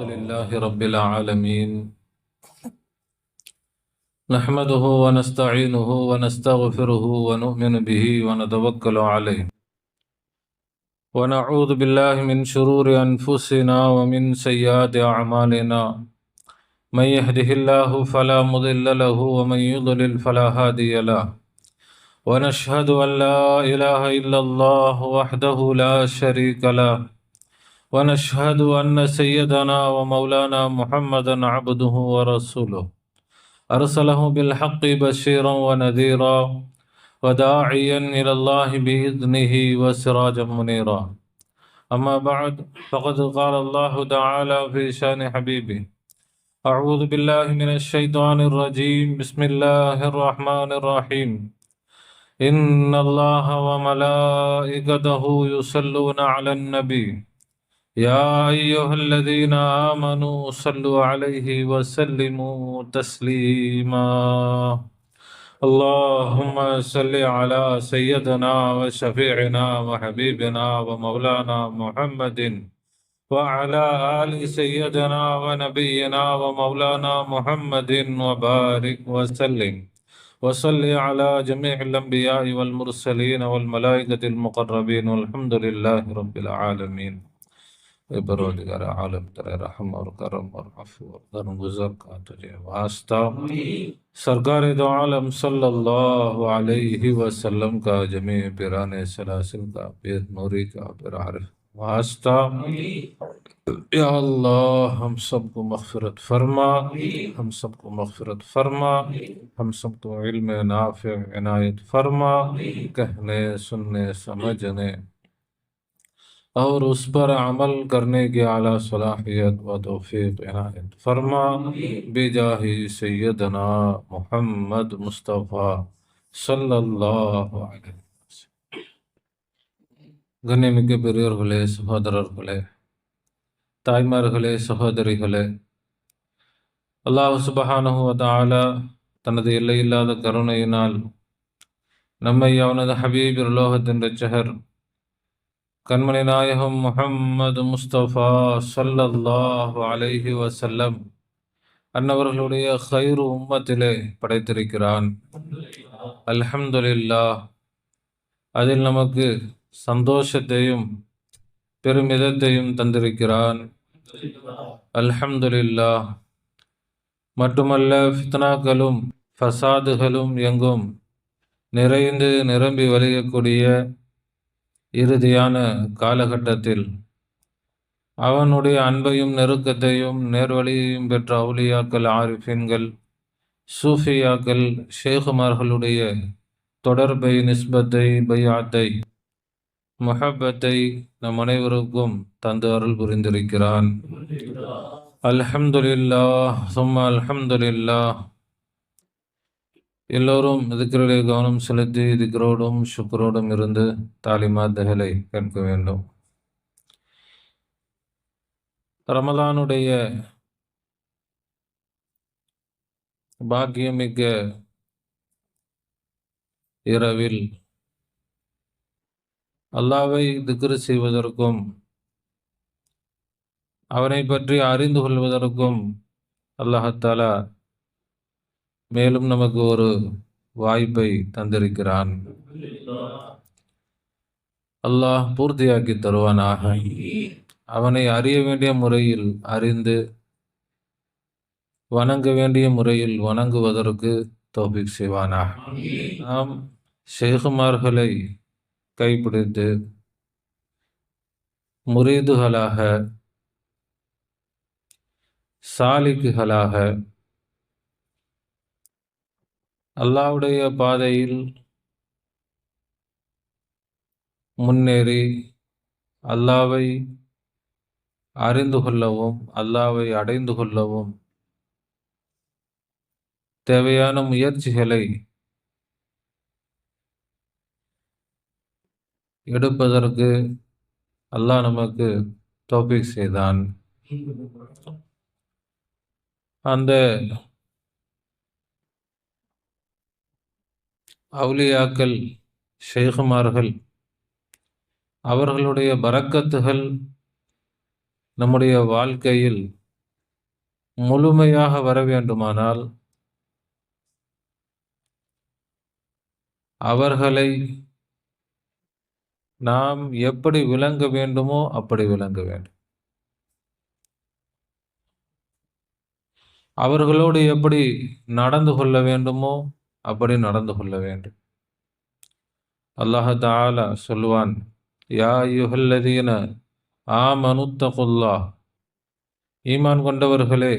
لله رب العالمين نحمده ونستعينه ونستغفره ونؤمن به ونتوكل عليه ونعوذ بالله من شرور أنفسنا ومن سيئات أعمالنا من يهده الله فلا مضل له ومن يضلل فلا هادي له ونشهد أن لا إله إلا الله وحده لا شريك له ونشهد أن سيدنا ومولانا محمدا عبده ورسوله أرسله بالحق بشيرا ونذيرا وداعيا إلى الله بإذنه وسراجا منيرا أما بعد فقد قال الله تعالى في شان حبيبه أعوذ بالله من الشيطان الرجيم بسم الله الرحمن الرحيم إن الله وملائكته يصلون على النبي يا أيها الذين آمنوا صلوا عليه وسلموا تسليما اللهم صل على سيدنا وشفيعنا وحبيبنا ومولانا محمد وعلى آل سيدنا ونبينا ومولانا محمد وبارك وسلم وصل على جميع الأنبياء والمرسلين والملائكة المقربين والحمد لله رب العالمين परवरदिगार आलम तेरे रहम और करम और अफ़ू और दरगुज़र का तुझे वास्ता सरकार दो आलम सल्लल्लाहु अलैहि वसल्लम का जमी पिराने सलासिल का फिर नूरी का फिर आरिफ वास्ता या अल्लाह हम सबको मग़फ़िरत फरमा हम सबको मग़फ़िरत फरमा हम सबको इल्म नाफ़िअ इनायत फरमा कहने सुनने समझने और उस पर अमल करने की आला सलाहियत व तौफीक इनायत फरमा बिजाहि सैयदना मुहम्मद मुस्तफ़ा सल्लल्लाहु अलैहि वसल्लम। கண்ணியமிக்க பெரியோர்களே, சகோதரர்களே, தாய்மார்களே, சகோதரிகளே, அல்லாஹ் சுப்ஹானஹு வ தஆலா தனது எல்லையில்லாத கருணையினால் நம்மை அவனது ஹபீப் உலோகத்தின் இரட்சகர் கண்மணி நாயகம் முஹம்மது முஸ்தபா ஸல்லல்லாஹு அலைஹி வஸல்லம் அன்னவர்களுடைய கைரு உம்மத்திலே படைத்திருக்கிறான். அல்ஹம்துலில்லாஹ். அதில் நமக்கு சந்தோஷத்தையும் பெருமிதத்தையும் தந்திருக்கிறான். அல்ஹம்துலில்லாஹ். மட்டுமல்ல, ஃபித்னாக்களும் ஃபசாதுகளும் எங்கும் நிறைந்து நிரம்பி வழியக்கூடிய இறுதியான காலகட்டத்தில் அவனுடைய அன்பையும் நெருக்கத்தையும் நேர்வழியையும் பெற்ற அவுலியாக்கள், ஆரிஃபின்கள், சூஃபியாக்கள், ஷேகுமார்களுடைய தொடர்பை, நிஸ்பத்தை, பையாத்தை, முஹப்பத்தை நம் அனைவருக்கும் தந்து அருள் புரிந்திருக்கிறான். அல்ஹம்துலில்லாஹ் சும்மா அல்ஹம்துலில்லாஹ். எல்லோரும் திக்ரிலே கவனம் செலுத்தி திக்ரோடும் சுக்ரோடும் இருந்து தாலிமாத்துகளை கேட்க வேண்டும். ரமலானுடைய பாக்கியமிக்க இரவில் அல்லாஹ்வை திக்ரு செய்வதற்கும் அவனை பற்றி அறிந்து கொள்வதற்கும் அல்லாஹ் தஆலா மேலும் நமக்கு ஒரு வாய்ப்பை தந்திருக்கிறான். அல்லாஹ் பூர்த்தியாக்கி தருவானாக. அவனை அறிய வேண்டிய முறையில் அறிந்து வணங்க வேண்டிய முறையில் வணங்குவதற்கு தௌஃபீக் செய்வானாக. நாம் ஷேகுமார்களை கைப்பிடித்து முரீதுகளாக, சாலிக்குகளாக அல்லாஹ்வுடைய பாதையில் முன்னேறி அல்லாஹ்வை அறிந்து கொள்ளவும் அல்லாஹ்வை அடைந்து கொள்ளவும் தேவையான முயற்சிகளை எடுப்பதற்கு அல்லாஹ் நமக்கு தௌஃபீக் செய்தான். அந்த அவுலியாக்கள், ஷேகுமார்கள், அவர்களுடைய பரக்கத்துகள் நம்முடைய வாழ்க்கையில் முழுமையாக வர வேண்டுமானால் அவர்களை நாம் எப்படி விளங்க வேண்டுமோ அப்படி விளங்க வேண்டும். அவர்களோடு எப்படி நடந்து கொள்ள வேண்டுமோ அப்படி நடந்து கொள்ள வேண்டும். அல்லாஹ் தஆலா சொல்லுவான், யா அய்யுஹல்லதீன ஆமனுத்தகுல்லாஹ், ஈமான் கொண்டவர்களே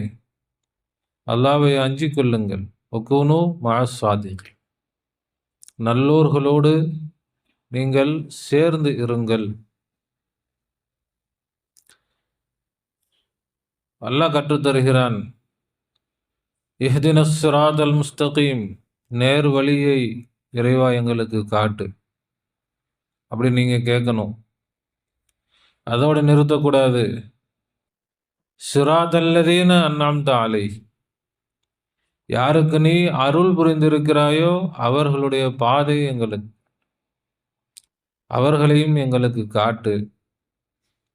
அல்லாஹ்வை அஞ்சிக் கொள்ளுங்கள். வகுனு மஅஸ் சாதிகீன், நல்லோர்களோடு நீங்கள் சேர்ந்து இருங்கள். அல்லாஹ் கற்றுத்தருகிறான், இஹ்தினஸ் ஸிராதல் முஸ்தகீம், நேர் வழியை இறைவா எங்களுக்கு காட்டு. அப்படி நீங்க கேட்கணும். அதோடு நிறுத்தக்கூடாது. ஸிராதல்லதீன அன்அம்த அலைஹிம், யாருக்கு நீ அருள் புரிந்திருக்கிறாயோ அவர்களுடைய பாதை அவர்களையும் எங்களுக்கு காட்டு.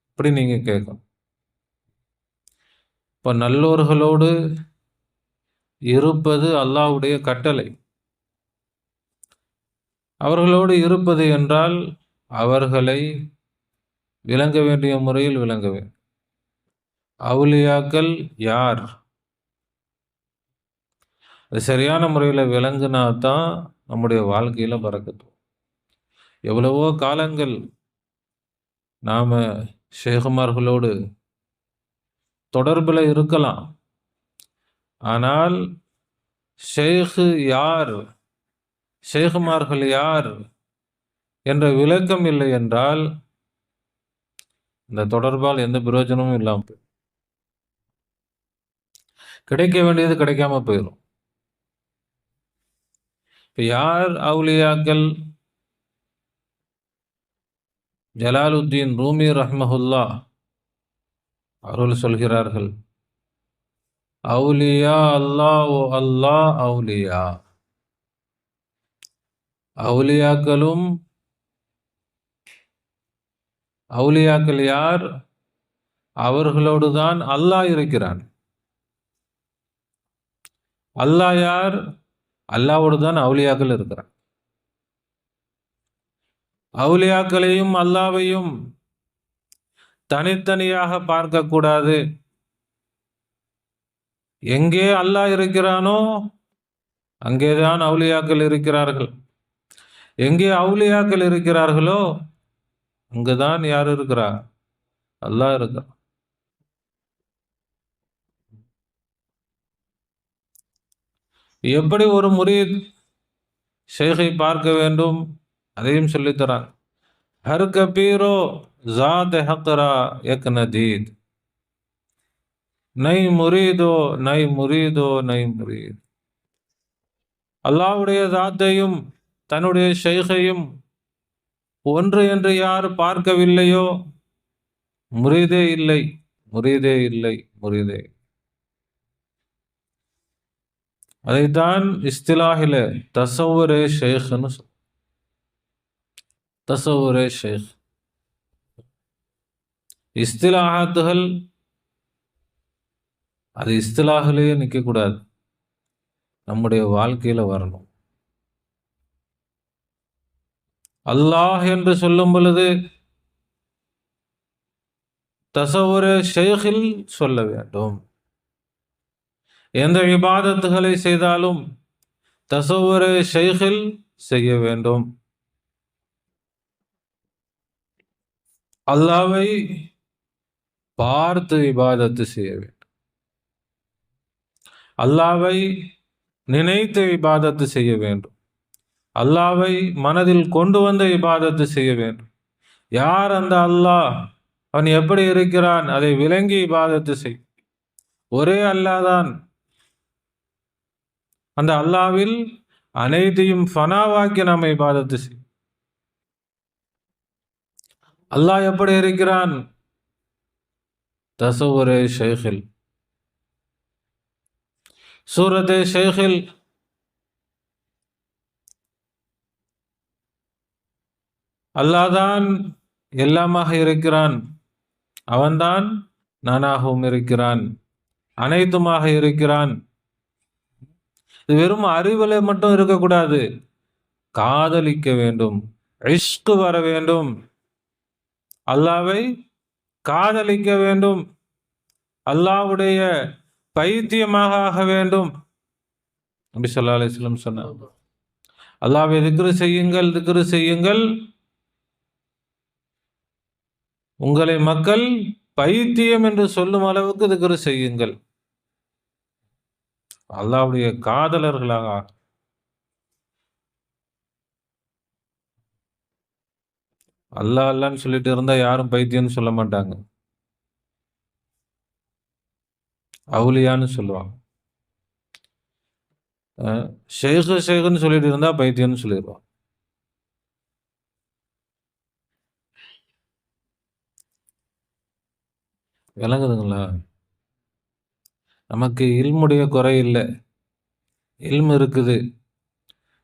இப்படி நீங்க கேட்கணும். இப்ப நல்லோர்களோடு இருப்பது அல்லாஹ்வுடைய கட்டளை. அவர்களோடு இருப்பது என்றால் அவர்களை விளங்க வேண்டிய முறையில் விளங்க வேண்டும். அவுலியாக்கள் யார், அது சரியான முறையில் விளங்குனா தான் நம்முடைய வாழ்க்கையில பறக்கத்து. எவ்வளவோ காலங்கள் நாம ஷேகுமார்களோடு தொடர்பில் இருக்கலாம், ஆனால் ஷேகு யார், ஷேகுமார்கள் யார் என்ற விளக்கம் இல்லை என்றால் இந்த தொடர்பால் எந்த பிரயோஜனமும் இல்லாமல் கிடைக்க வேண்டியது கிடைக்காம போயிடும். இப்ப யார் அவுலியாக்கள்? ஜலாலுத்தீன் ரூமி ரஹ்மஹுல்லா அவர்கள் சொல்கிறார்கள், அவுலியா அல்லாஹ் அல்லாஹ் அவுலியா, அவுலியாக்களும் அவுலியாக்கள் யார், அவர்களோடு தான் அல்லாஹ் இருக்கிறான். அல்லாஹ் யார், அல்லாஹ்வோடு தான் அவுலியாக்கள் இருக்கிறான். அவுலியாக்களையும் அல்லாஹ்வையும் தனித்தனியாக பார்க்கக்கூடாது. எங்கே அல்லாஹ் இருக்கிறானோ அங்கேதான் அவுலியாக்கள் இருக்கிறார்கள். எங்கே அவுலியாக்கள் இருக்கிறார்களோ அங்குதான் யார் இருக்கிறார், அல்லாஹ் இருக்கிறார். எப்படி ஒரு முரீத் ஷேகை பார்க்க வேண்டும் அதையும் சொல்லித்தரான். ஹர் கபீரோ ஜாத் ஹக்ரா எக் நதீத், நை முரீதோ நை முரீதோ நை முரீத். அல்லாஹ்வுடைய ஜாத்தையும் தன்னுடைய ஷேகையும் ஒன்று என்று யார் பார்க்கவில்லையோ முரீதே இல்லை, முரீதே இல்லை, முரீதே. அதைத்தான் இஸ்திலாஹில தசவுரே ஷேக்னு தசவுரே ஷேக். இஸ்திலாஹாத்துகள் அது இஸ்திலாஹிலேயே நிற்கக்கூடாது, நம்முடைய வாழ்க்கையில வரணும். அல்லாஹ் என்று சொல்லும் பொழுது தசவுரே ஷேக்கில் சொல்ல வேண்டும். எந்த இபாதத்துகளை செய்தாலும் தசவுரே ஷேக்கில் செய்ய வேண்டும். அல்லாஹ்வை பார்த்து இபாதத்து செய்ய வேண்டும். அல்லாஹ்வை நினைத்து இபாதத்து செய்ய வேண்டும். அல்லாஹ்வை மனதில் கொண்டு வந்து இபாதத்து செய்ய வேண்டும். யார் அந்த அல்லாஹ், அவன் எப்படி இருக்கிறான், அதை விளங்கி இபாதத்து செய். ஒரே அல்லாஹ் தான். அந்த அல்லாஹ்வில் அனைத்தையும் ஃபனாவாக்கி நாம் இபாதத்து செய். அல்லாஹ் எப்படி இருக்கிறான்? தசவுரே ஷேக்கில், சூரத்தே ஷேக்கில் அல்லாஹ் தான் எல்லாமாக இருக்கிறான், அவன்தான் நானாகவும் இருக்கிறான். அனைத்துமாக இருக்கிறான். இது வெறும் அறிவிலே மட்டும் இருக்கக்கூடாது, காதலிக்க வேண்டும், இஷ்கு வர வேண்டும், அல்லாவை காதலிக்க வேண்டும், அல்லாவுடைய பைத்தியமாக ஆக வேண்டும். நபி ஸல்லல்லாஹு அலைஹி வஸல்லம் சொன்னார், அல்லாஹ்வை திக்ரு செய்யுங்கள், திக்ரு செய்யுங்கள், உங்களை மக்கள் பைத்தியம் என்று சொல்லும் அளவுக்கு திக்ரு செய்யுங்கள். அல்லாஹ்வுடைய காதலர்களாக. அல்லாஹ் அல்லான்னு சொல்லிட்டு இருந்தா யாரும் பைத்தியம்னு சொல்ல மாட்டாங்க, அவுலியான்னு சொல்லுவாங்க. ஷேகு ஷேகுன்னு சொல்லிட்டு இருந்தா பைத்தியம்னு சொல்லிடுவாங்க. விளங்குதுங்களா? நமக்கு இல்முடைய குறை இல்லை, இல்மு இருக்குது,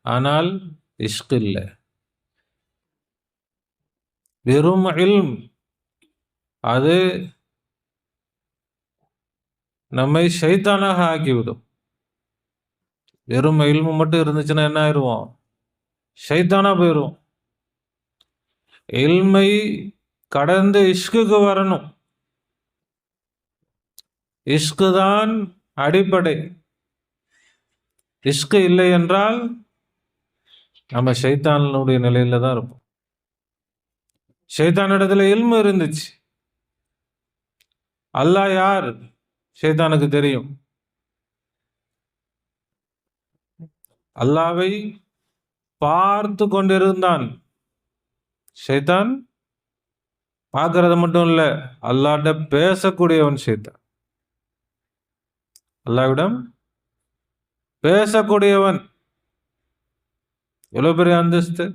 ஆனால் இஷ்க் இல்லை. வெறும் இல்ம் அது நம்மை ஷைத்தானாக ஆக்கிவிடும். வெறும் இல்மு மட்டும் இருந்துச்சுன்னா என்ன ஆயிடுவோம்? ஷைத்தானா போயிடும். இல்மை கடந்து இஷ்குக்கு வரணும். இஷ்கு தான் அடிப்படை. இஷ்கு இல்லை என்றால் நம்ம ஷைத்தானுடைய நிலையில தான் இருப்போம். ஷைத்தானிடத்துல இல்மு இருந்துச்சு, அல்லாஹ் யார் ஷைத்தானுக்கு தெரியும். அல்லாவை பார்த்து கொண்டிருந்தான். ஷைத்தான் பார்க்கறது மட்டும் இல்ல, அல்லாஹ்ட்ட பேசக்கூடியவன் ஷைத்தான். அல்லாஹ்விடம் பேசக்கூடியவன். எவ்வளவு பெரிய அந்தஸ்து!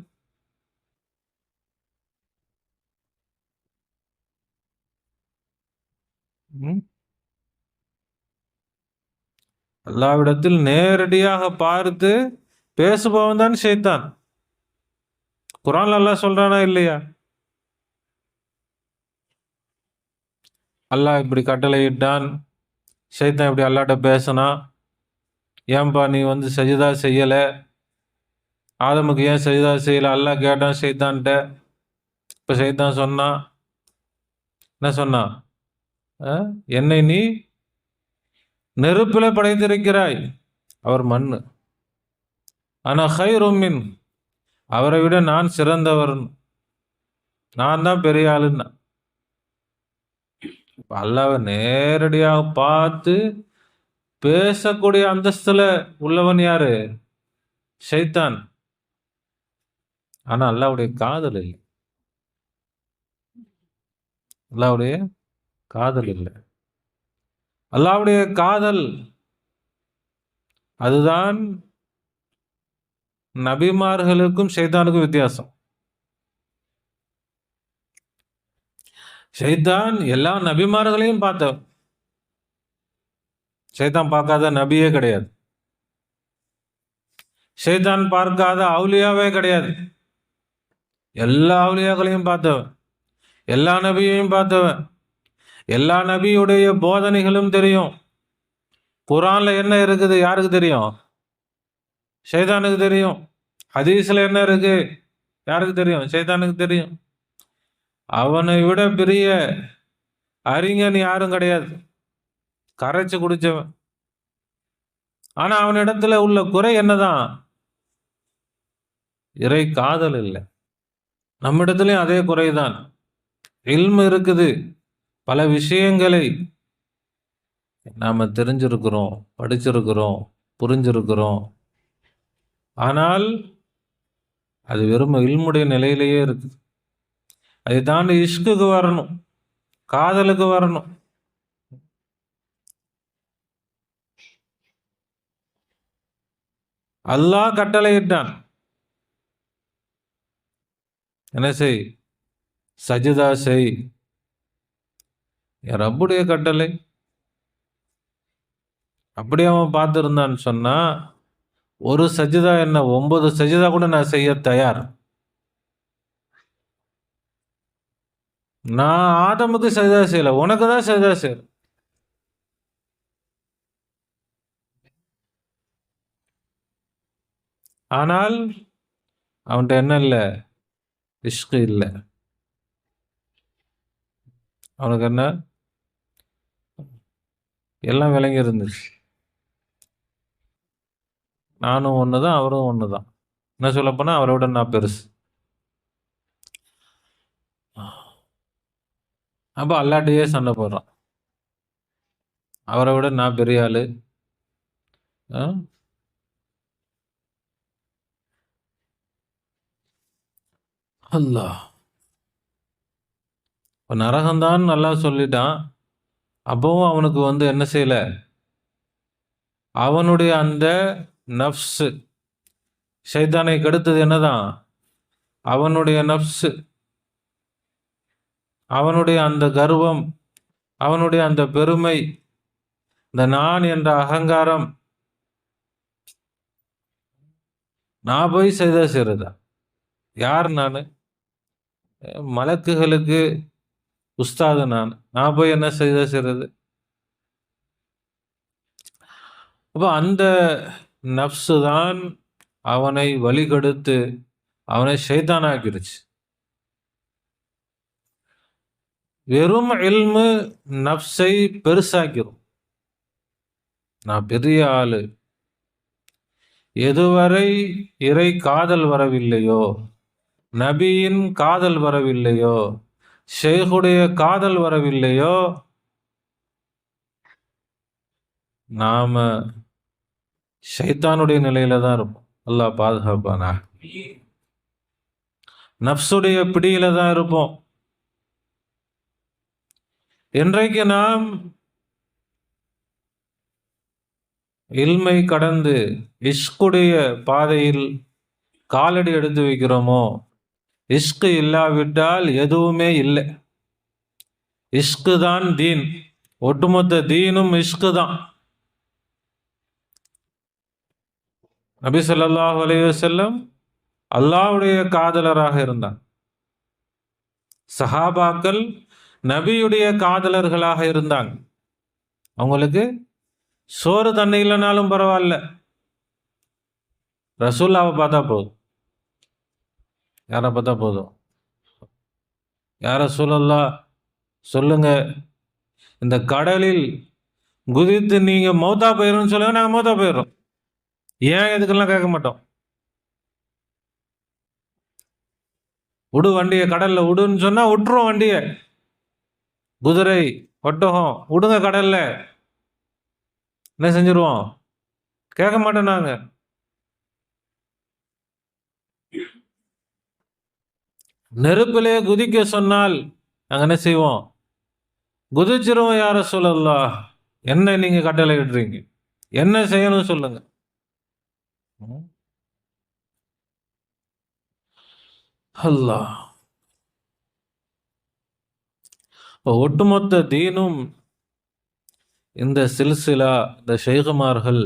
அல்லாஹ்விடத்தில் நேரடியாக பார்த்து பேசுபவன் தான் ஷைத்தான். குர்ஆன்ல அல்லாஹ் சொல்றானா இல்லையா? அல்லாஹ் இப்படி கட்டளையிட்டான், ஷைத்தான் இப்படி அல்லாஹ்ட்ட பேசினா, ஏன்பா நீ சஜிதா செய்யல, ஆதமுக்கு ஏன் சஜிதா செய்யல? அல்லாஹ் கேட்டான் ஷைத்தான்ட்ட. இப்ப ஷைத்தான் சொன்னான், என்ன சொன்னான்? என்னை நீ நெருப்பில படைத்திருக்கிறாய், அவர் மண்ணு. ஆனா கைரும் மின், அவரை விட நான் சிறந்தவர், நான் தான் பெரிய ஆளுன்னா. அல்லாஹ்வை நேரடியாக பார்த்து பேசக்கூடிய அந்தஸ்துல உள்ளவன் யாரு? ஷைத்தான். ஆனா அல்லாஹ்வுடைய காதல் இல்லை. அல்லாஹ்வுடைய காதல் இல்லை. அல்லாஹ்வுடைய காதல் அதுதான் நபிமார்களுக்கும் ஷைத்தானுக்கும் வித்தியாசம். ஷைத்தான் எல்லா நபிமார்களையும் பார்த்தவன். ஷைத்தான் பார்க்காத நபியே கிடையாது. ஷைத்தான் பார்க்காத அவுலியாவே கிடையாது. எல்லா அவுலியாக்களையும் பார்த்தவன், எல்லா நபியையும் பார்த்தவன். எல்லா நபியுடைய போதனைகளும் தெரியும். குர்ஆன்ல என்ன இருக்குது யாருக்கு தெரியும்? ஷைத்தானுக்கு தெரியும். ஹதீஸ்ல என்ன இருக்கு யாருக்கு தெரியும்? ஷைத்தானுக்கு தெரியும். அவனை விட பெரிய அறிஞன் யாரும் கிடையாது, கரைச்சு குடிச்சவன். ஆனா அவனிடத்துல உள்ள குறை என்னதான்? இறை காதல் இல்லை. நம்மிடத்துலயும் அதே குறைதான். இல்மு இருக்குது, பல விஷயங்களை நாம தெரிஞ்சிருக்கிறோம், படிச்சிருக்கிறோம், புரிஞ்சிருக்கிறோம். ஆனால் அது வெறும் இல்முடைய நிலையிலேயே இருக்குது. அதை தாண்டி இஷ்குக்கு வரணும், காதலுக்கு வரணும். அல்லாஹ் கட்டளையிட்டான், என்ன செய்? சஜிதா செய். என் ரப்புடைய கட்டளை. அப்படி அவன் பார்த்துருந்தான்னு சொன்னா, ஒரு சஜிதா என்ன 9 சஜிதா கூட நான் செய்ய தயார். நான் ஆதமுக்கு சஜிதா செய்யல, உனக்கு தான் சஜிதா செய்யறேன். ஆனால் அவன்கிட்ட என்ன இல்லை? இஷ்கு இல்லை. அவனுக்கு என்ன? எல்லாம் விளங்கி இருந்துச்சு. நானும் ஒன்று தான், அவரும் ஒன்று தான். என்ன சொல்லப்போனால் அவரை விட நான் பெருசு. அப்போ அல்லாட்டையே சண்டை போடுறான். அவரை விட நான் பெரிய ஆளு. அல்லாஹ் இப்போ நரகம்தான் நல்லா சொல்லிட்டான். அப்பவும் அவனுக்கு என்ன செய்யல? அவனுடைய அந்த நஃப்ஸ் ஷைத்தானை கெடுத்தது என்னதான்? அவனுடைய நஃப்ஸ், அவனுடைய அந்த கர்வம், அவனுடைய அந்த பெருமை, இந்த நான் என்ற அகங்காரம். நான் போய் செய்றதா? யார் நான்? மலக்குகளுக்கு உஸ்தாது நான் போய் என்ன செய்றது? அப்போ அந்த நஃப்ஸு தான் அவனை வழிகெடுத்து அவனை ஷைத்தானாக்கிருச்சு. வெறும் இல்மு நஃப்ஸை பெருசாக்கிரும். நான் பெரிய ஆளு. எதுவரை இறை காதல் வரவில்லையோ, நபியின் காதல் வரவில்லையோ, ஷேகுடைய காதல் வரவில்லையோ, நாம ஷைத்தானுடைய நிலையில தான் இருப்போம். அல்லாஹ் பாதுகாப்பானா. நஃப்ஸுடைய பிடியில தான் இருப்போம். இன்றைக்கு நாம் இல்மை கடந்து இஷ்குடைய பாதையில் காலடி எடுத்து வைக்கிறோமோ, இஷ்கு இல்லாவிட்டால் எதுவுமே இல்லை. இஷ்கு தான் தீன். ஒட்டுமொத்த தீனும் இஷ்கு தான். நபி ஸல்லல்லாஹு அலைஹி வஸல்லம் அல்லாஹ்வுடைய காதலராக இருந்தார். சஹாபாக்கள் நபியுடைய காதலர்களாக இருந்தாங்க. அவங்களுக்கு சோறு தண்ணி இல்லைனாலும் பரவாயில்ல, ரசூல்லாவை பார்த்தா போதும். யாரை பார்த்தா போதும்? யார ரசூலல்லாஹ் சொல்லுங்க, இந்த கடலில் குதித்து நீங்க மௌத்தா போயிடும்னு சொல்லுங்க, நாங்கள் மௌத்தா போயிடுறோம். ஏன் எதுக்கெல்லாம் கேட்க மாட்டோம். விடு வண்டியை, கடல்ல விடுன்னு சொன்னா விட்டுரும் வண்டியை. குதிரை, ஒட்டகம் விடுங்க கடல்ல, என்ன செஞ்சிருவோம்? கேட்க மாட்டோம். நாங்க நெருப்பிலே குதிக்க சொன்னால் நாங்க என்ன செய்வோம்? குதிச்சிருவோம். யார ரசூலல்லாஹ், என்ன நீங்க கட்டளை இடுறீங்க? என்ன செய்யணும் சொல்லுங்க. அல்லாஹ் ஒட்டுமொத்த தீனும் இந்த சில்சிலா, இந்த ஷைகுமார்கள்,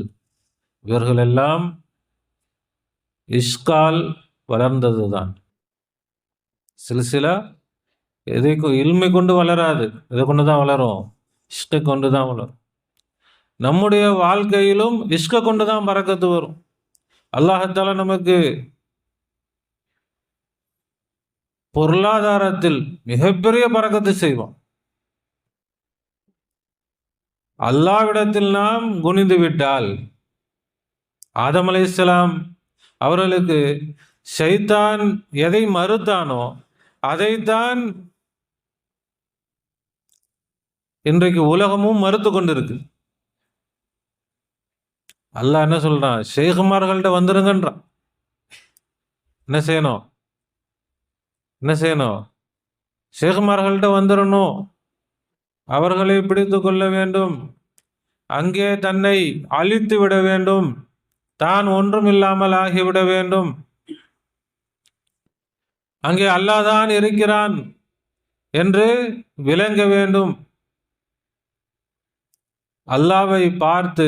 இவர்கள் எல்லாம் இஷ்கால் வளர்ந்தது தான். சில்சிலா எதை இல்மை கொண்டு வளராது. இதை கொண்டு தான் வளரும், இஷ்கை கொண்டு தான் வளரும். நம்முடைய வாழ்க்கையிலும் இஷ்கை கொண்டு தான் பரக்கத்து வரும். அல்லாஹ்தாலா நமக்கு பொருளாதாரத்தில் மிகப்பெரிய பரக்கத்து செய்வோம். அல்லாஹ்விடத்தில் நாம் குனிந்து விட்டால், ஆதம் அலைஹிஸ்ஸலாம் அவர்களுக்கு ஷைத்தான் எதை மறுத்தானோ அதைத்தான் இன்றைக்கு உலகமும் மறுத்து கொண்டிருக்கு. அல்லாஹ் என்ன சொல்றான்? ஷேகுமார்கள்ட்ட வந்துருங்கன்றான். என்ன செய்யணும்? என்ன செய்யணும்? ஷேகுமார்கள்ட்ட வந்துடணும். அவர்களை பிடித்து கொள்ள வேண்டும். அங்கே தன்னை அழித்து விட வேண்டும். தான் ஒன்றும் இல்லாமல் ஆகிவிட வேண்டும். அங்கே அல்லாஹ் தான் இருக்கிறான் என்று விளங்க வேண்டும். அல்லாஹ்வை பார்த்து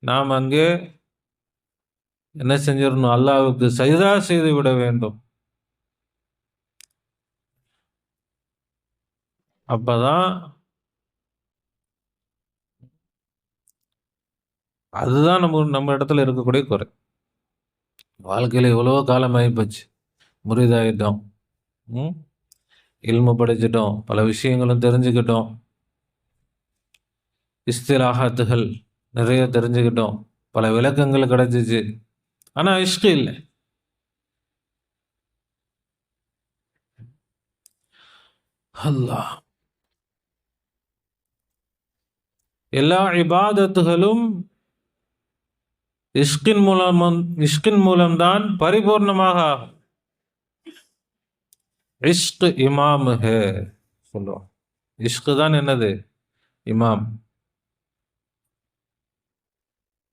நாம் அங்கே என்ன செஞ்சிடணும்? அல்லாஹ்வுக்கு சஜ்தா செய்து விட வேண்டும். அப்பதான் அதுதான் நம்ம இடத்துல இருக்கக்கூடிய குறை. வாழ்க்கையில் எவ்வளோ காலம் ஆகிப்போச்சு, முறிதாயிட்டோம். இல்மு படிச்சிட்டோம், பல விஷயங்களும் தெரிஞ்சுக்கிட்டோம், இஸ்திலாஹாத்துகள் நிறைய தெரிஞ்சுக்கிட்டோம், பல விளக்கங்கள் கிடைச்சிச்சு. ஆனால் இஷ்கு இல்லை. அல்லாஹ் எல்லா இபாதத்துகளும் இஷ்கின் மூலம்தான் பரிபூர்ணமாக ஆகும். இஷ்க் இமாம் ஹே சொல்லுவோம். இஷ்கு தான் என்னது? இமாம்.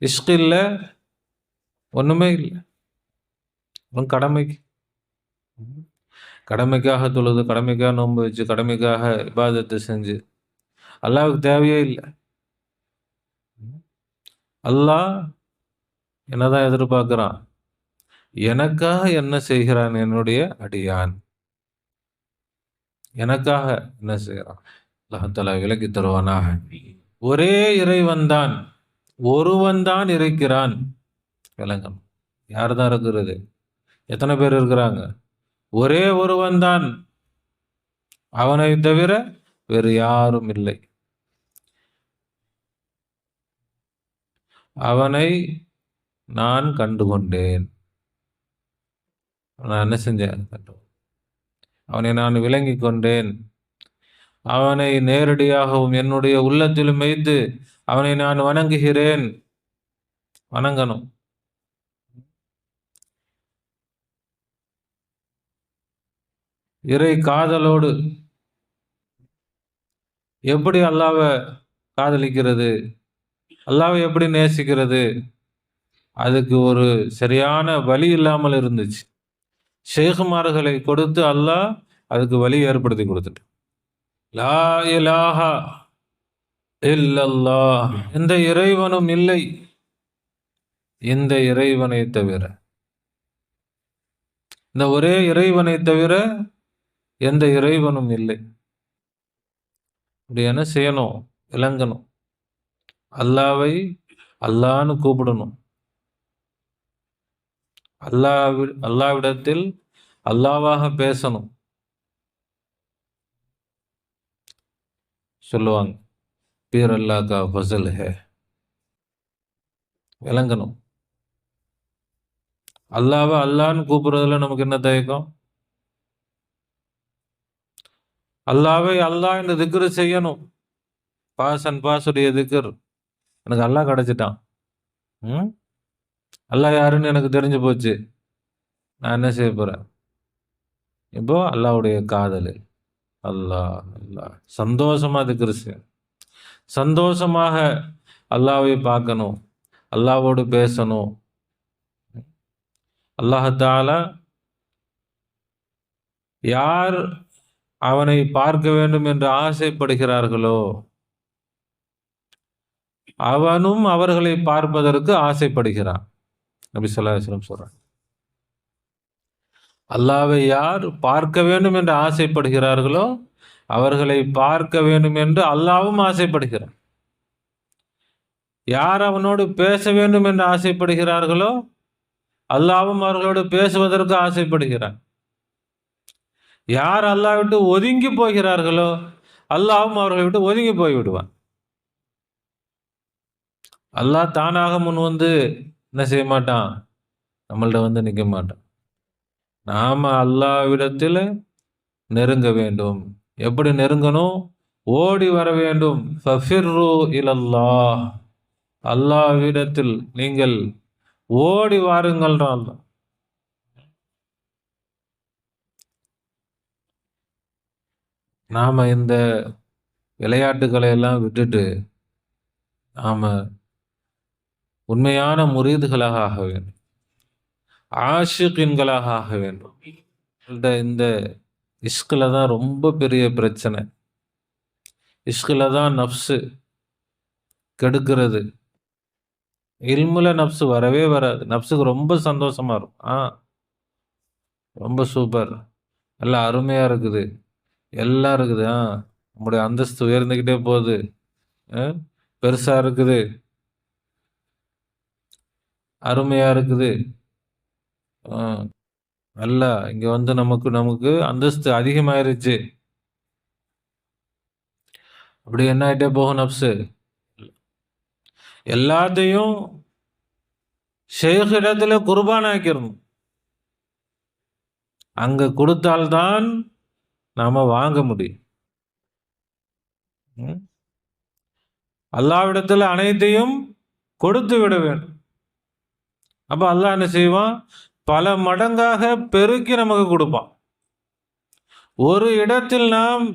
இஷ்கு இல்லை, ஒண்ணுமே இல்லை. கடமைக்காக தொழுது, கடமைக்காக நோன்பு வச்சு, கடமைக்காக இபாதத்தை செஞ்சு அல்லாஹ்வுக்கு தேவையே இல்லை. அல்லாஹ் என்னதான் எதிர்பார்க்கிறான்? எனக்காக என்ன செய்கிறான் என்னுடைய அடியான், எனக்காக என்ன செய்கிறான்? அல்லாஹ் தஆலா விலக்கி தருவானாக. ஒரே இறைவன் தான், ஒருவன் தான் இருக்கிறான். விளங்கம். யார் தான் இருக்கிறது? எத்தனை பேர் இருக்கிறாங்க? ஒரே ஒருவன் தான், அவனை தவிர வேறு யாரும் இல்லை. அவனை நான் கண்டுகொண்டேன். நான் என்ன செஞ்சேன்? அவனை நான் விளங்கி கொண்டேன். அவனை நேரடியாகவும் என்னுடைய உள்ளத்திலும் வைத்து அவனை நான் வணங்குகிறேன். வணங்கணும். இறை காதலோடு. எப்படி அல்லாஹ்வை காதலிக்கிறது, அல்லாஹ்வை எப்படி நேசிக்கிறது? அதுக்கு ஒரு சரியான வழி இல்லாமல் இருந்துச்சு. ஷேகுமார்களை கொடுத்து அல்லாஹ் அதுக்கு வழி ஏற்படுத்தி கொடுத்துட்டு, லா இலாஹா இல்லல்லாஹ், எந்த இறைவனும் இல்லை இந்த இறைவனை தவிர, இந்த ஒரே இறைவனை தவிர எந்த இறைவனும் இல்லை. இப்படி என்ன செய்யணும்? விளங்கணும். அல்லாவை அல்லான்னு கூப்பிடணும். அல்லாவிடத்தில் அல்லாவாக பேசணும். சொல்லுவாங்க, பீர் அல்லாஹ் கா ஃபஸல் ஹே. விளங்கணும். அல்லாவை அல்லான்னு கூப்பிடுறதுல நமக்கு என்ன தயக்கம்? அல்லாவை அல்லாஹ் என்று திக்ரு செய்யணும். பாசுடைய திக்ர். எனக்கு அல்லாஹ் கிடைச்சிட்டான். அல்லாஹ் யாருன்னு எனக்கு தெரிஞ்சு போச்சு. நான் என்ன செய்ய போறேன்? இப்போ அல்லாஹ்வுடைய காதல். அல்லாஹ் அல்லாஹ் சந்தோஷமா திக்ரு செய்யணும். சந்தோஷமாக அல்லாஹ்வை பார்க்கணும், அல்லாஹ்வோடு பேசணும். அல்லாஹ் தஆலா யார் அவனை பார்க்க வேண்டும் என்று ஆசைப்படுகிறார்களோ அவனும் அவர்களை பார்ப்பதற்கு ஆசைப்படுகிறான். நபி ஸல்லல்லாஹு அலைஹி வஸல்லம் சொல்றாங்க, அல்லாஹ்வை யார் பார்க்க வேண்டும் என்று ஆசைப்படுகிறார்களோ அவர்களை பார்க்க வேண்டும் என்று அல்லாஹ்வும் ஆசைப்படுகிறான். யார் அவனோடு பேச வேண்டும் என்று ஆசைப்படுகிறார்களோ அல்லாஹ்வும் அவர்களோடு பேசுவதற்கு ஆசைப்படுகிறான். யார் அல்லாஹ் விட்டு ஒதுங்கி போகிறார்களோ அல்லாஹ்வும் அவர்களை விட்டு ஒதுங்கி போய் விடுவான். அல்லாஹ் தானாக முன் வந்து என்ன செய்ய மாட்டான்? நம்மள்ட்ட வந்து நிற்க மாட்டான். நாம அல்லாஹ்விடத்தில் நெருங்க வேண்டும். எப்படி நெருங்கணும்? ஓடி வர வேண்டும். ஃபஃபிர்ரு இலல்லாஹ், அல்லாஹ்விடத்தில் நீங்கள் ஓடி வாருங்கள்ன்றான் அல்லாஹ். நாம இந்த விளையாட்டுகளை எல்லாம் விட்டுட்டு நாம உண்மையான முரீதுகளாக ஆக வேண்டும், ஆஷிகீன்களாக ஆக வேண்டும். இந்த இஷ்கில் தான் ரொம்ப பெரிய பிரச்சனை. இஷ்கில் தான் நஃப்ஸு கெடுக்கிறது. இல்முல நஃப்ஸு வரவே வராது. நஃப்ஸுக்கு ரொம்ப சந்தோஷமா இருக்கும். ரொம்ப சூப்பர், எல்லாம் அருமையா இருக்குது, எல்லாம் இருக்குது. நம்முடைய அந்தஸ்து உயர்ந்துக்கிட்டே போகுது, பெருசா இருக்குது, அருமையா இருக்குது. அல்ல இங்க வந்து நமக்கு நமக்கு அந்தஸ்து அதிகமாயிருச்சு. அப்படி என்ன ஆயிட்டே போகும் நப்சு. எல்லாத்தையும் ஷேக் இடத்துல குர்பான் ஆக்கிடணும். அங்க கொடுத்தால்தான் நாம வாங்க முடியும். அல்லாவிடத்தில் அனைத்தையும் கொடுத்து விட வேண்டும். அப்ப அல்லாஹ் என்ன செய்வான்? பல மடங்காக பெருக்கி நமக்கு கொடுப்பான். ஒரு இடத்தில் நாம்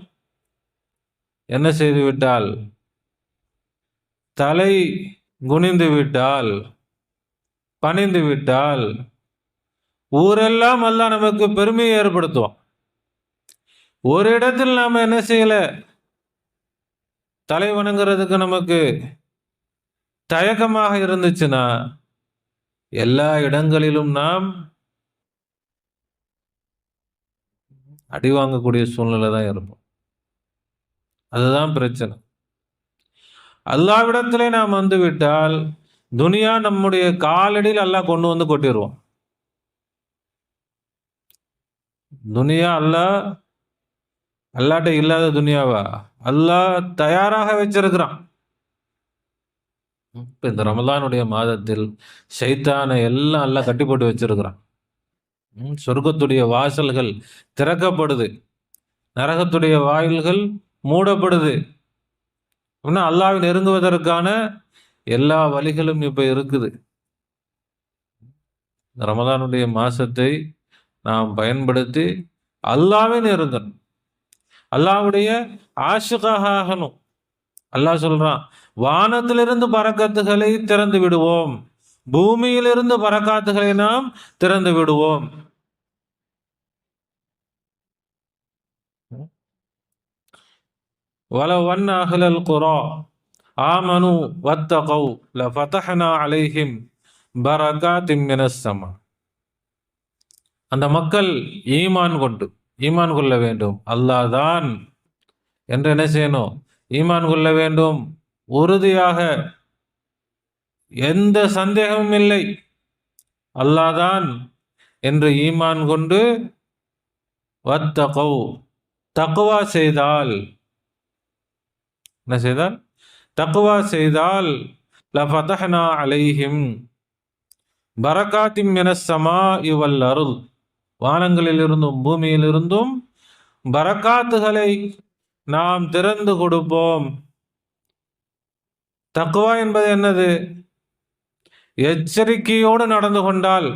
என்ன செய்து விட்டால், தலை குனிந்து விட்டால், பணிந்து விட்டால், ஊரெல்லாம் அல்லாஹ் நமக்கு பெருமையை ஏற்படுத்துவான். ஒரு இடத்தில் நாம என்ன செய்யல, தலை வணங்குறதுக்கு நமக்கு தயக்கமாக இருந்துச்சுன்னா, எல்லா இடங்களிலும் நாம் அடி வாங்கக்கூடிய சூழ்நிலை தான் இருப்போம். அதுதான் பிரச்சனை. அல்லாவிடத்திலே நாம் வந்து விட்டால், துனியா நம்முடைய காலடியில் அல்லாஹ் கொண்டு வந்து கொட்டிடுவோம். துனியா அல்லாட்ட இல்லாத துனியாவா அல்லாஹ் தயாராக வச்சிருக்கிறான். இப்ப இந்த ரமலானுடைய மாதத்தில் ஷைத்தானை எல்லாம் அல்லாஹ் கட்டி போட்டு வச்சிருக்கிறான். சொர்க்கத்துடைய வாசல்கள் திறக்கப்படுது, நரகத்துடைய வாயில்கள் மூடப்படுது. அப்படின்னா அல்லாஹ்வை நெருங்குவதற்கான எல்லா வழிகளும் இப்ப இருக்குது. ரமலானுடைய மாசத்தை நாம் பயன்படுத்தி அல்லாஹ்வை நெருங்கணும், அல்லாஹ்வுடைய ஆஷிகாக ஆகணும். அல்லாஹ் சொல்றான், வானத்திலிருந்து பரக்கத்துகளை திறந்து விடுவோம், பூமியிலிருந்து பரக்காத்துகளை நாம் திறந்து விடுவோம். வலவ் அன்ன அஹ்லல் குரா ஆமனு வத்தகவ் லஃபதஹ்னா அலைஹிம் பரகாத்தின் மினஸ் ஸமா. அந்த மக்கள் ஈமான் கொள்ள வேண்டும், அல்லாஹ் தான் என்று என்ன செய்யணும்? ஈமான் கொள்ள வேண்டும். உறுதியாக, எந்த சந்தேகமும் இல்லை, அல்லாஹ் தான் என்று ஈமான் கொண்டு வத்தகவ் தக்வா செய்தால், என்ன செய்தால்? தக்வா செய்தால் லஃபதஹ்னா அலைஹிம் பரகாத்தின் மினஸ் ஸமாஇ வல் அர்த், வானங்களிலிருந்தும் பூமியிலிருந்தும் பரக்காத்துகளை நாம் திறந்து கொடுப்போம். தக்வா என்பது என்னது? எச்சரிக்கையோடு நடந்து கொண்டால்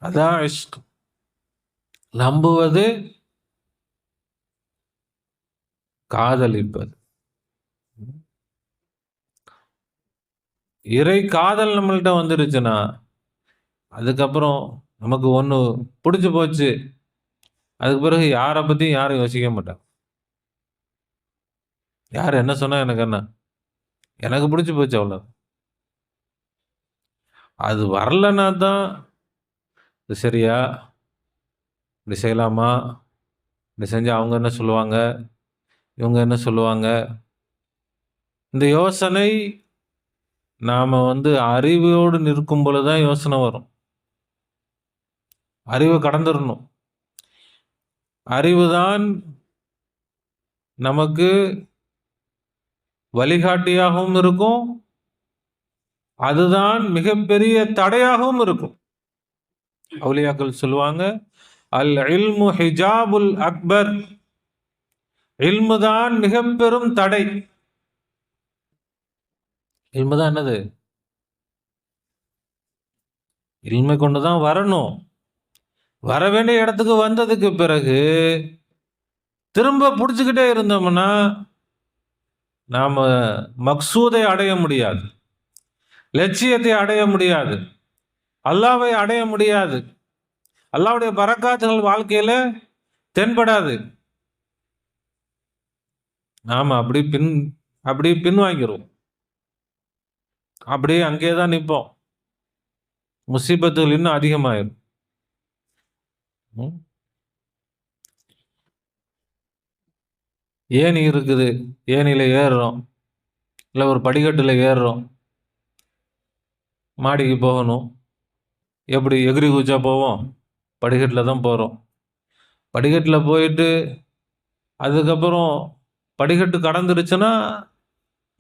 அதான் இஷ்க். நம்புவது, காதலிப்பது. இறை காதல் நம்மள்கிட்ட வந்துருச்சுன்னா, அதுக்கப்புறம் நமக்கு ஒன்று பிடிச்சி போச்சு, அதுக்கு பிறகு யாரை பற்றியும் யாரும் யோசிக்க மாட்டாங்க. யார் என்ன சொன்னா எனக்கு என்ன, எனக்கு பிடிச்சி போச்சு அவ்வளோ. அது வரலன்னா தான் இது சரியா, இப்படி செய்யலாமா, இப்படி செஞ்சு அவங்க என்ன சொல்லுவாங்க, இவங்க என்ன சொல்லுவாங்க, இந்த யோசனை நாம் அறிவோடு நிற்கும் பொழுதுதான் யோசனை வரும். அறிவை கடந்துடணும். அறிவுதான் நமக்கு வழிகாட்டியாகவும் இருக்கும், அதுதான் மிகப்பெரிய தடையாகவும் இருக்கும். அவுலியாக்கள் சொல்லுவாங்க, அல் இல்மு ஹிஜாபுல் அக்பர், இல்முதான் மிக பெரும் தடை. இல்முதான் என்னது? இல்மை கொண்டுதான் வரணும். வர வேண்டிய இடத்துக்கு வந்ததுக்கு பிறகு திரும்ப பிடிச்சுக்கிட்டே இருந்தோம்னா நாம மக்சூதை அடைய முடியாது, லட்சியத்தை அடைய முடியாது, அல்லாவை அடைய முடியாது, அல்லாவுடைய பரக்காத்துகள் வாழ்க்கையில தென்படாது. நாம அப்படி பின்வாங்கிரும், அப்படியே அங்கேதான் நிற்போம். முசீபத்துகள் இன்னும் அதிகமாயிரும். ஏணி இருக்குது, ஏணியில ஏறுறோம், இல்லை ஒரு படிக்கட்டுல ஏறுறோம், மாடிக்கு போகணும், எப்படி எகிரி குச்சா போவோம்? படிக்கட்டில் தான் போகிறோம். படிக்கட்டில் போயிட்டு அதுக்கப்புறம் படிக்கட்டு கடந்துருச்சுன்னா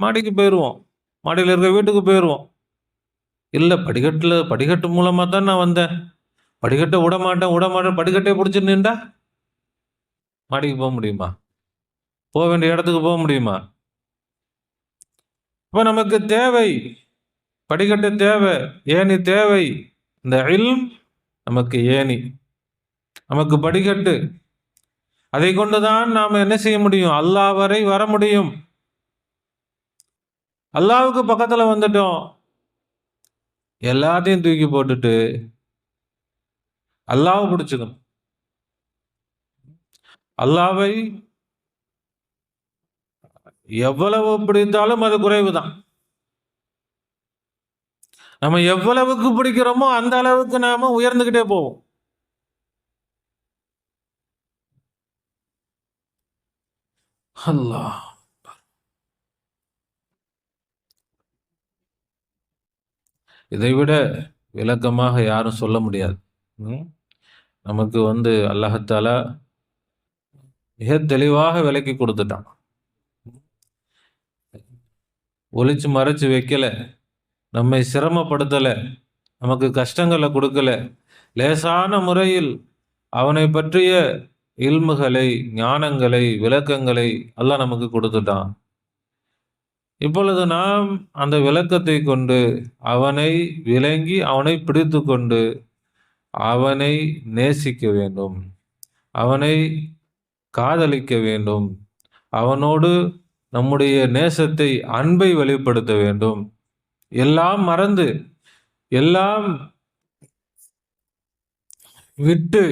மாடிக்கு போயிடுவோம், மாடியில் இருக்க வீட்டுக்கு போயிடுவோம். இல்லை, படிக்கட்டு மூலமாக தான் நான் வந்தேன், படிக்கட்டை விட மாட்டேன் படிக்கட்டே பிடிச்சி நின்றா மாடிக்கு போக முடியுமா? போக வேண்டிய இடத்துக்கு போக முடியுமா? இப்போ நமக்கு தேவை படிக்கட்டு, தேவை ஏணி, தேவை இந்த இல்ம் நமக்கு ஏணி, நமக்கு படிக்கட்டு. அதை கொண்டுதான் நாம் என்ன செய்ய முடியும்? அல்லாஹ் வரை வர முடியும். அல்லாஹ்வுக்கு பக்கத்துல வந்துட்டோம், எல்லாத்தையும் தூக்கி போட்டுட்டு அல்லாஹ்வை பிடிச்சுக்கணும். அல்லாஹ்வை எவ்வளவு பிடித்தாலும் அது குறைவுதான். நம்ம எவ்வளவுக்கு பிடிக்கிறோமோ அந்த அளவுக்கு நாம உயர்ந்துகிட்டே போவோம். அல்லாஹ், இதைவிட விளக்கமாக யாரும் சொல்ல முடியாது. நமக்கு அல்லாஹ்தாலா மிக தெளிவாக விளக்கி கொடுத்துட்டான். ஒளிச்சு மறைச்சு வைக்கல, நம்மை சிரமப்படுத்தல, நமக்கு கஷ்டங்களை கொடுக்கல. லேசான முறையில் அவனை பற்றிய இல்முகளை, ஞானங்களை, விளக்கங்களை அல்லாஹ் நமக்கு கொடுத்துட்டான். இப்பொழுது நாம் அந்த விளக்கத்தை கொண்டு அவனை விளங்கி அவனை பிடித்து கொண்டு அவனை நேசிக்க வேண்டும், அவனை காதலிக்க வேண்டும், அவனோடு நம்முடைய நேசத்தை, அன்பை வெளிப்படுத்த வேண்டும். எல்லாம் மறந்து, எல்லாம் விட்டு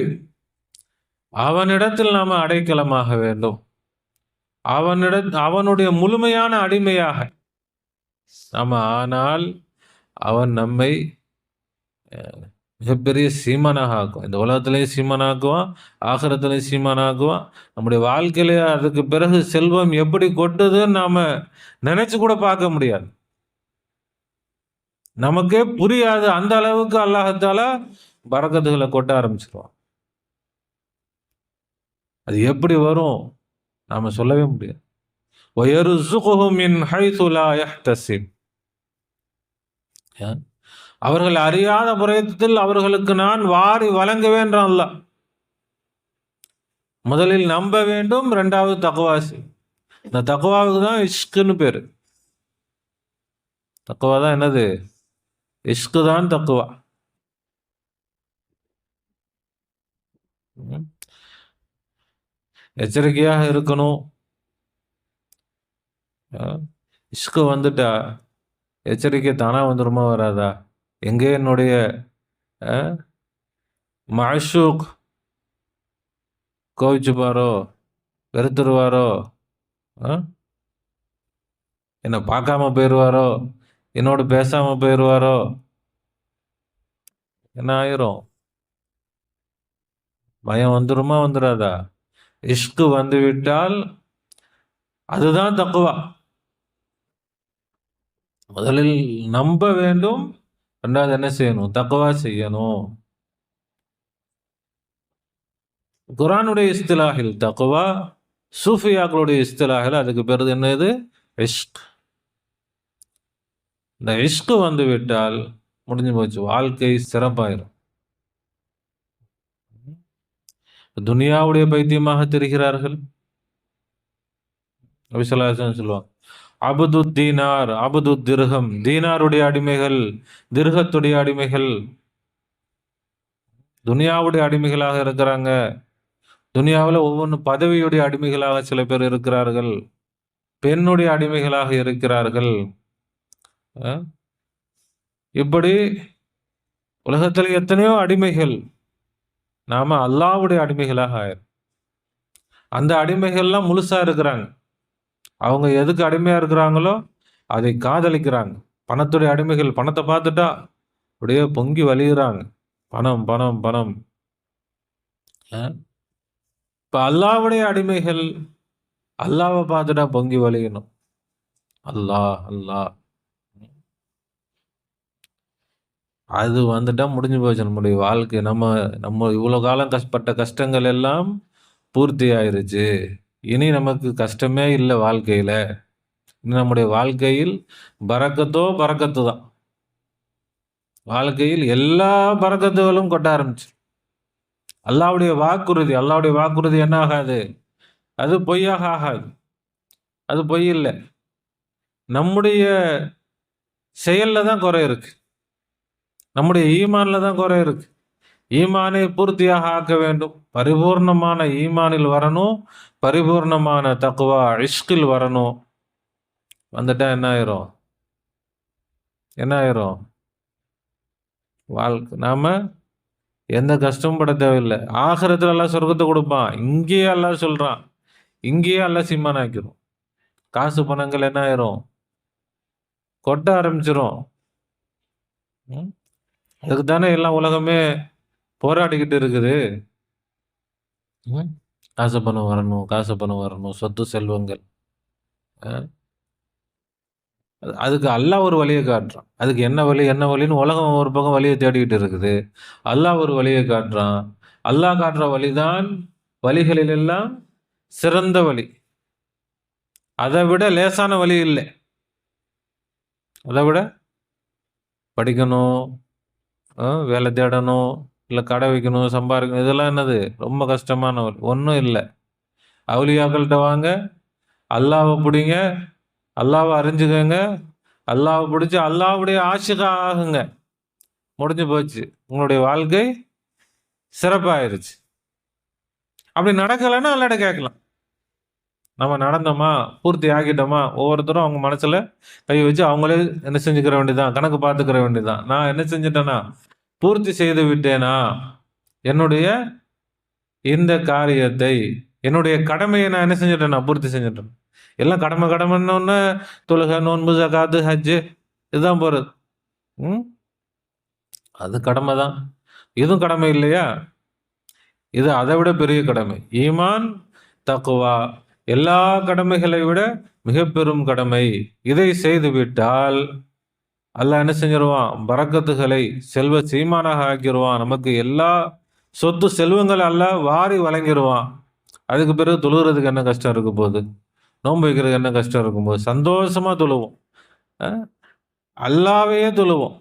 அவனிடத்தில் நாம அடைக்கலமாக வேண்டும். அவனுடைய முழுமையான அடிமையாக நாம ஆனால் அவன் நம்மை மிகப்பெரிய சீமானாக ஆக்கும். இந்த உலகத்திலையும் சீமானாக்குவான், ஆகிரத்திலையும் சீமானாக்குவான். நம்முடைய வாழ்க்கையில அதுக்கு பிறகு செல்வம் எப்படி கொட்டுதுன்னு நாம நினைச்சு கூட பார்க்க முடியாது, நமக்கே புரியாது. அந்த அளவுக்கு அல்லாஹ்தாலா பரக்கத்துகளை கொட்ட ஆரம்பிச்சிருவான். அது எப்படி வரும் நாம சொல்லவே முடியாது. وَيَرْزُقُهُ مِنْ حَيْثُ لَا يَحْتَسِبُ. அவர்கள் அறியாத புறத்தில் அவர்களுக்கு நான் வாரி வழங்குவேன்றான் அல்லாஹ். முதலில் நம்ப வேண்டும், இரண்டாவது தக்வாசி. இந்த தக்வாவுக்கு தான் இஷ்குன்னு பேரு. தக்வா தான் என்னது? இஷ்கு தான் தக்வா. எச்சரிக்கையாக இருக்கணும். இஷ்கு வந்துட்டா எச்சரிக்கை தானா வந்துருமா வராதா? எங்கே என்னுடைய மஅஷூக் கோவிச்சுப்பாரோ, வெறுத்துருவாரோ, என்னை பார்க்காம போயிடுவாரோ, என்னோடு பேசாம போயிடுவாரோ, என்ன ஆயிரும்? பயம் வந்துருமா வந்துடாதா? இஷ்கு வந்து விட்டால் அதுதான் தக்குவா. முதலில் நம்ப வேண்டும், ரெண்டாவது என்ன செய்யணும்? தக்குவா செய்யணும். குர்ஆனுடைய இஸ்திலாஹில் தக்குவா, சூஃபியாக்களுடைய இஸ்திலாஹில் அதுக்கு பேர் என்னது? இஷ்க். இந்த இஷ்கு வந்து விட்டால் முடிஞ்சு போச்சு, வாழ்க்கை சிறப்பாயிரும். துனியாவுடைய பைத்தியமாக தெரிகிறார்கள். நபி ஸல்லல்லாஹு அலைஹி வஸல்லம் சொல்லுவாங்க, அபுது தீனார், அபுது திர்ஹம், தீனாருடைய அடிமைகள், திர்ஹத்துடைய அடிமைகள், துனியாவுடைய அடிமைகளாக இருக்கிறாங்க. துனியாவில் ஒவ்வொன்று பதவியுடைய அடிமைகளாக சில பேர் இருக்கிறார்கள், பெண்ணுடைய அடிமைகளாக இருக்கிறார்கள். இப்படி உலகத்தில் எத்தனையோ அடிமைகள். நாம அல்லாஹ்வுடைய அடிமைகளாக ஆயிரும். அந்த அடிமைகள்லாம் முழுசா இருக்கிறாங்க. அவங்க எதுக்கு அடிமையா இருக்கிறாங்களோ அதை காதலிக்கிறாங்க. பணத்துடைய அடிமைகள், பணத்தை பார்த்துட்டா அப்படியே பொங்கி வழிகிறாங்க. பணம் பணம் பணம். இப்ப அல்லாஹ்வுடைய அடிமைகள் அல்லாஹ்வை பார்த்துட்டா பொங்கி வழியணும். அல்லாஹ் அல்லாஹ். அது வந்துட்டா முடிஞ்சு போச்சு நம்முடைய வாழ்க்கை. நம்ம நம்ம இவ்வளோ காலம் கஷ்டப்பட்ட கஷ்டங்கள் எல்லாம் பூர்த்தி ஆயிருச்சு. இனி நமக்கு கஷ்டமே இல்ல வாழ்க்கையில. இனி நம்முடைய வாழ்க்கையில் பரக்கத்தோ பரக்கத்து தான். வாழ்க்கையில் எல்லா பரக்கத்துகளும் கொட்ட ஆரம்பிச்சுரும். அல்லாஹ்வுடைய வாக்குறுதி என்ன ஆகாது? அது பொய்யாக ஆகாது. அது பொய் இல்ல. நம்முடைய செயல்ல தான் குறை இருக்கு. நம்முடைய ஈமான்ல தான் குறை இருக்கு. ஈமானை பூர்த்தியாக ஆக்க வேண்டும். பரிபூர்ணமான ஈமானில் வரணும். பரிபூர்ணமான தக்வா இஷ்கில் வரணும். வந்துட்டா என்ன ஆயிரும்? என்ன ஆயிரும்? நாம எந்த கஷ்டமும் பட தேவையில்லை. ஆகிரத்துல எல்லாம் சொர்க்கத்தை கொடுப்பான். இங்கேயே எல்லாம் சொல்றான். இங்கேயே எல்லாம் சீமானாக்கிரும். காசு பணங்கள் என்ன ஆயிரும்? கொட்ட ஆரம்பிச்சிரும். அதுக்கு தானே எல்லாம் உலகமே போராடிக்கிட்டு இருக்குது. காசு பணம் வரணும், காசு பணம் வரணும், சொத்து செல்வங்கள். அதுக்கு அல்லாஹ் ஒரு வழியை காட்டுறான். அதுக்கு என்ன வழி என்ன வழின்னு உலகம் ஒரு பக்கம் வழியை தேடிக்கிட்டு இருக்குது. அல்லாஹ் ஒரு வழியை காட்டுறான். அல்லாஹ் காட்டுற வழிதான் வழிகளில் எல்லாம் சிறந்த வழி. அதை விட லேசான வழி இல்லை. அதை விட படிக்கணும், வேலை தேடணும், இல்லை கடை வைக்கணும், சம்பாதிக்கணும், இதெல்லாம் என்னது ரொம்ப கஷ்டமான வழி. ஒன்றும் இல்லை. அவுலியாக்கள்கிட்ட வாங்க, அல்லாஹ்வை பிடிங்க, அல்லாஹ்வை அறிஞ்சுக்கங்க, அல்லாஹ்வை பிடிச்சி அல்லாஹ்வுடைய ஆஷிகா ஆகுங்க. முடிஞ்சு போச்சு. உங்களுடைய வாழ்க்கை சிறப்பாயிருச்சு. அப்படி நடக்கலைன்னா அல்லாஹ்ட்ட கேட்கலாம். நம்ம நடந்தோமா, பூர்த்தி ஆக்கிட்டோமா, ஒவ்வொருத்தரும் அவங்க மனசுல கை வச்சு அவங்களே என்ன செஞ்சுக்கிற வேண்டியதான், கணக்கு பார்த்துக்கிற வேண்டியதான். நான் என்ன செஞ்சுட்டேனா, பூர்த்தி செய்து விட்டேனா, என்னுடைய இந்த காரியத்தை, என்னுடைய கடமையை நான் என்ன செஞ்சுட்டேனா, பூர்த்தி செஞ்சுட்டேன். எல்லாம் கடமை கடமைன்னு தொழுகை, நோன்பு, ஜகாத்து, ஹஜ்ஜு இதுதான் போறது. அது கடமை தான். இதுவும் கடமை இல்லையா? இது அதை விட பெரிய கடமை. ஈமான், தக்குவா எல்லா கடமைகளை விட மிக பெரும் கடமை. இதை செய்து விட்டால் அல்லாஹ் என்ன செஞ்சிருவான்? பரக்கத்துகளை செல்வ சீமானாக ஆக்கிடுவான். நமக்கு எல்லா சொத்து செல்வங்கள் அல்லாஹ் வாரி வழங்கிடுவான். அதுக்கு பிறகு தொழுகிறதுக்கு என்ன கஷ்டம் இருக்க போகுது? நோன்பு வைக்கிறதுக்கு என்ன கஷ்டம் இருக்கும்போது சந்தோஷமா தொழுவோம். அல்லாவையே தொழுவோம்.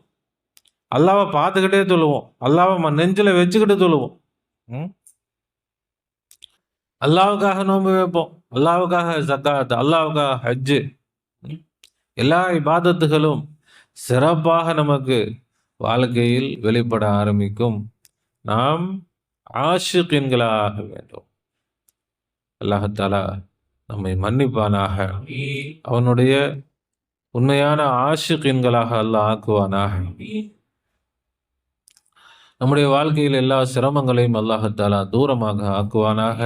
அல்லாவை பார்த்துக்கிட்டே தொழுவோம். அல்லாவை நெஞ்சில வச்சுக்கிட்டு தொழுவோம். அல்லாவுக்காக நோன்பு வைப்போம். அல்லாவுக்காக ஜக்காத், அல்லாவுக்காக ஹஜ்ஜு, எல்லா இபாதத்துகளும் சிறப்பாக நமக்கு வாழ்க்கையில் வெளிப்பட ஆரம்பிக்கும். நாம் ஆஷிகீன்களாக வேண்டும். அல்லாஹ் நம்மை மன்னிப்பானாக. அவனுடைய உண்மையான ஆஷிகீன்களாக அல்லாஹ் ஆக்குவானாக. நம்முடைய வாழ்க்கையில் எல்லா சிரமங்களையும் அல்லாஹ் தூரமாக ஆக்குவானாக.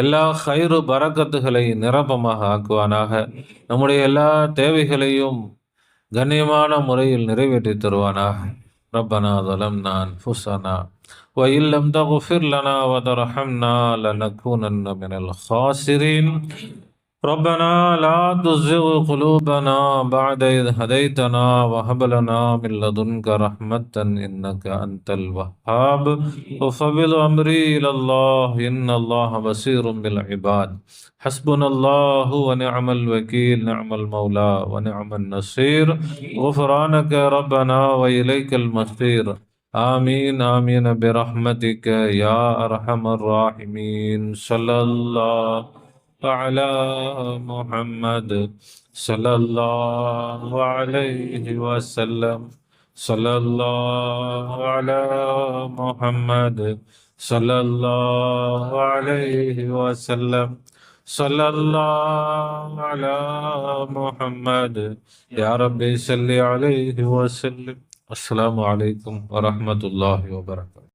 எல்லா ஹைரு பரக்கத்துகளை நிரப்பமாக ஆக்குவானாக. நம்முடைய எல்லா தேவைகளையும் கண்ணியமான முறையில் நிறைவேற்றி தருவானாக. ரப்பனா ظلمنا أنفسنا وإن لم تغفر لنا وترحمنا لنكونن من الخاسرين. ربنا لا تزغ قلوبنا بعد إذ هديتنا وهب لنا من لدنك رحمة إنك أنت الوهاب. وفوض أمري إلى الله إن الله بصير بالعباد. حسبنا الله ونعم الوكيل، نعم المولى ونعم النصير. غفرانك ربنا وإليك المصير. آمين آمين برحمتك يا أرحم الراحمين. صلى الله على محمد صلى الله عليه وسلم. صلى الله على محمد صلى الله عليه وسلم. صلى الله على محمد. يا ربي صل عليه وسلم. السلام عليكم ورحمة الله وبركاته.